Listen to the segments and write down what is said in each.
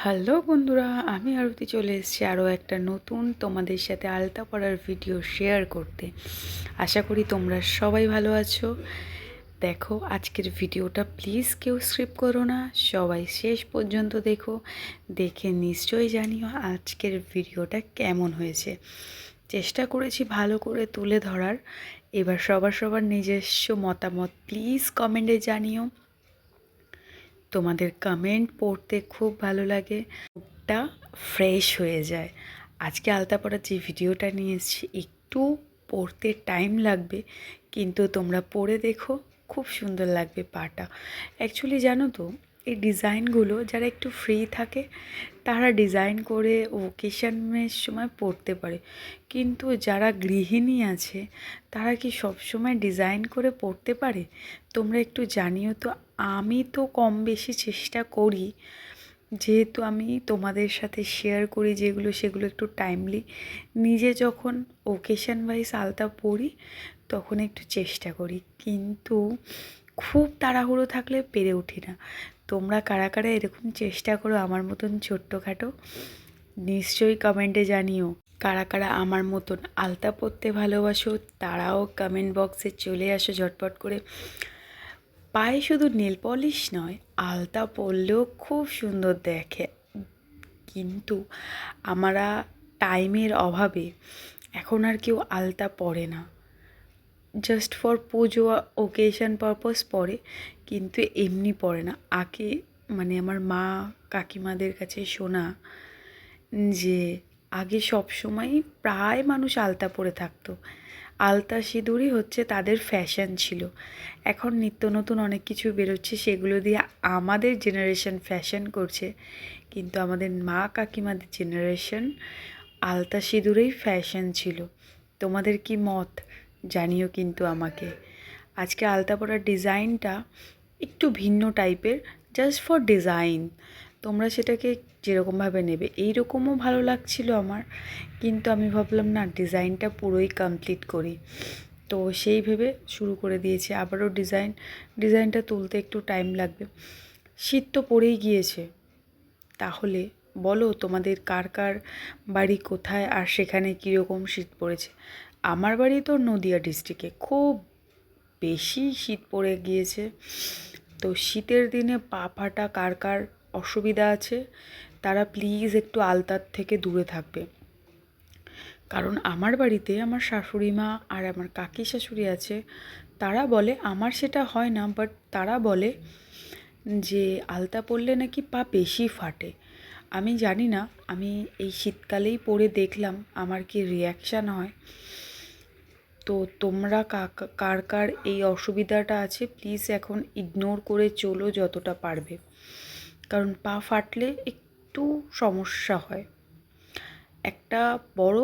Hello বন্ধুরা, আমি আরতি চলে এসেছি আরও একটা নতুন তোমাদের সাথে আলতা পড়ার ভিডিও শেয়ার করতে। আশা করি তোমরা সবাই ভালো আছো। দেখো আজকের ভিডিওটা প্লিজ কেউ স্কিপ করো না, সবাই শেষ পর্যন্ত দেখো। দেখে নিশ্চয়ই জানিও আজকের ভিডিওটা কেমন হয়েছে। চেষ্টা করেছি ভালো করে তুলে ধরার। এবার সবার নিজস্ব মতামত প্লিজ কমেন্টে জানিও। তোমাদের কমেন্ট পড়তে খুব ভালো লাগে, মুডটা ফ্রেশ হয়ে যায়। আজকে আলতা পড়ার যে ভিডিওটা নিয়েছি একটু পড়তে টাইম লাগবে, কিন্তু তোমরা পড়ে দেখো, খুব সুন্দর লাগবে পাটা। অ্যাকচুয়ালি জানো তো, এই ডিজাইনগুলো যারা একটু ফ্রি থাকে তারা ডিজাইন করে ওকেশনের সময় পড়তে পারে, কিন্তু যারা গৃহিণী আছে তারা কি সব সময় ডিজাইন করে পড়তে পারে? তোমরা একটু জানিও তো। আমি তো কম বেশি চেষ্টা করি, যেহেতু আমি তোমাদের সাথে শেয়ার করি যেগুলো সেগুলো একটু টাইমলি। নিজে যখন ওকেশন ওয়াইজ আলতা পড়ি তখন একটু চেষ্টা করি, কিন্তু খুব তাড়াহুড়ো থাকলে পেরে উঠি না। তোমরা কারা কারা এরকম চেষ্টা করো আমার মতন ছোট্টখাটো? নিশ্চয়ই কমেন্টে জানিও। কারা কারা আমার মতন আলতা পরতে ভালোবাসো তারাও কমেন্ট বক্সে চলে আসো ঝটপট করে। পায়ে শুধু নেল পলিশ নয়, আলতা পরলেও খুব সুন্দর দেখে, কিন্তু আমরা টাইমের অভাবে এখন আর কেউ আলতা পরে না। Just for Puja occasion purpose পরে, কিন্তু এমনি পরে না। আগে মানে আমার মা কাকিমাদের কাছে শোনা যে আগে সব সময় প্রায় মানুষ আলতা পরে থাকতো, আলতা সিঁদুরই হচ্ছে তাদের ফ্যাশন ছিল। এখন নিত্য নতুন অনেক কিছু বেরোচ্ছে, সেগুলো দিয়ে আমাদের জেনারেশন ফ্যাশন করছে, কিন্তু আমাদের মা কাকিমাদের জেনারেশন আলতা সিঁদুরেই ফ্যাশন ছিল। তোমাদের কি মত জানিও কিন্তু আমাকে। আজকে আলতা পরার ডিজাইনটা একটু ভিন্ন টাইপের, জাস্ট ফর ডিজাইন। তোমরা সেটাকে যেরকমভাবে নেবে, এইরকমও ভালো লাগছিল আমার, কিন্তু আমি ভাবলাম না, ডিজাইনটা পুরোই কমপ্লিট করি। তো সেই ভেবে শুরু করে দিয়েছি আবারও ডিজাইনটা তুলতে একটু টাইম লাগবে। শীত তো পড়েই গিয়েছে, তাহলে বলো তোমাদের কার কার বাড়ি কোথায় আর সেখানে কীরকম শীত পড়েছে? আমার বাড়ি তো নদিয়া ডিস্ট্রিক্টে, খুব বেশি শীত পড়ে গিয়েছে। তো শীতের দিনে পা ফাটা কার কার অসুবিধা আছে তারা প্লিজ একটু আলতার থেকে দূরে থাকবে। কারণ আমার বাড়িতে আমার শাশুড়ি মা আর আমার কাকি শাশুড়ি আছে, তারা বলে, আমার সেটা হয় না, বাট তারা বলে যে আলতা পরলে নাকি পা বেশি ফাটে। আমি জানি না, আমি এই শীতকালেই পরে দেখলাম আমার কি রিয়াকশান হয়। তো তোমরা কার কার এই অসুবিধাটা আছে প্লিজ এখন ইগনোর করে চলো যতটা পারবে, কারণ পা ফাটলে একটু সমস্যা হয়। একটা বড়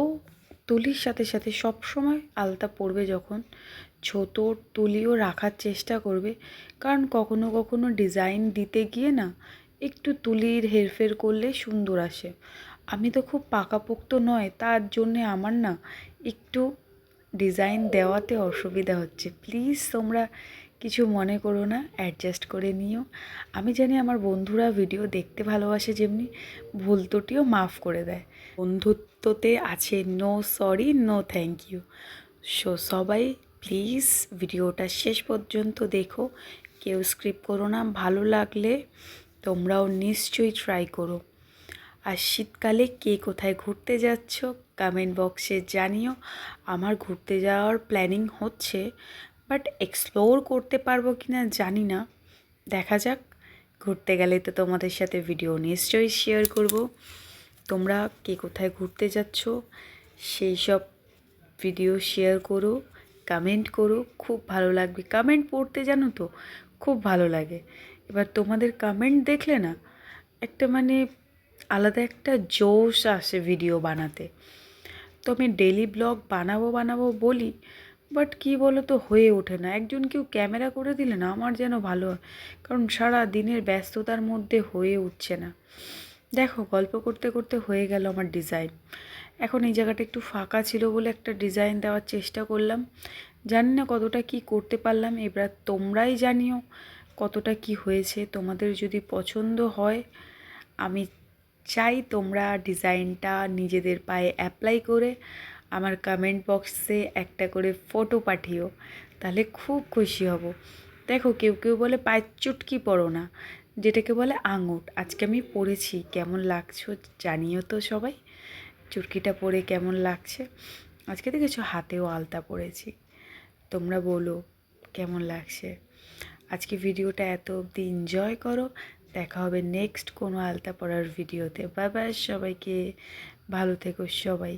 তুলির সাথে সাথে সব সময় আলতা পরবে যখন, ছোট তুলিও রাখার চেষ্টা করবে, কারণ কখনো কখনো ডিজাইন দিতে গিয়ে না একটু তুলির হেরফের করলে সুন্দর আসে। আমি তো খুব পাকাপোক্ত নয়, তার জন্যে আমার না একটু ডিজাইন দেওয়াতে অসুবিধা হচ্ছে। প্লিজ তোমরা কিছু মনে করো না, অ্যাডজাস্ট করে নিও। আমি জানি আমার বন্ধুরা ভিডিও দেখতে ভালোবাসে, যেমনি ভুল ত্রুটিও মাফ করে দেয়। বন্ধুত্বতে আছে no sorry no thank you. সবাই প্লিজ ভিডিওটা শেষ পর্যন্ত দেখো, কেউ স্কিপ করো না। ভালো লাগলে তোমরাও নিশ্চয়ই ট্রাই করো। আর শীতকালে কে কোথায় ঘুরতে যাচ্ছ কমেন্ট বক্সে জানিও। আমার ঘুরতে যাওয়ার প্ল্যানিং হচ্ছে, বাট এক্সপ্লোর করতে পারবো কি না জানি না, দেখা যাক। ঘুরতে গেলে তো তোমাদের সাথে ভিডিও নিশ্চয়ই শেয়ার করব। তোমরা কে কোথায় ঘুরতে যাচ্ছ সেই সব ভিডিও শেয়ার করো, কমেন্ট করো, খুব ভালো লাগবে। কমেন্ট পড়তে জানো তো খুব ভালো লাগে। এবার তোমাদের কমেন্ট দেখলে না একটা মানে আলাদা একটা জোশ আসে ভিডিও বানাতে। তো আমি ডেলি ব্লগ বানাবো বলি, বাট কী বলো তো, হয়ে ওঠে না। একজন কেউ ক্যামেরা করে দিলে না আমার যেন ভালো হয়, কারণ সারা দিনের ব্যস্ততার মধ্যে হয়ে উঠছে না। দেখো গল্প করতে করতে হয়ে গেল আমার ডিজাইন। এখন এই জায়গাটা একটু ফাঁকা ছিল বলে একটা ডিজাইন দেওয়ার চেষ্টা করলাম, জানি না কতটা কি করতে পারলাম। এবার তোমরাই জানিও কতটা কি হয়েছে। তোমাদের যদি পছন্দ হয় আমি চাই তোমরা ডিজাইনটা নিজেদের পায়ে অ্যাপ্লাই করে আমার কমেন্ট বক্সে একটা করে ফটো পাঠিও, তাহলে খুব খুশি হব। দেখো কেউ কেউ বলে পায়ের চুটকি পরো না, যেটাকে বলে আঙুর। আজকে আমি পরেছি, কেমন লাগছে জানিও তো সবাই, চুটকিটা পরে কেমন লাগছে। আজকে দেখেছো হাতেও আলতা পরেছি, তোমরা বলো কেমন লাগছে। আজকে ভিডিওটা এত অবধি এনজয় করো, দেখা হবে নেক্সট কোনো আলতা পরার ভিডিওতে। বাই বাই সবাইকে, ভালো থেকো সবাই।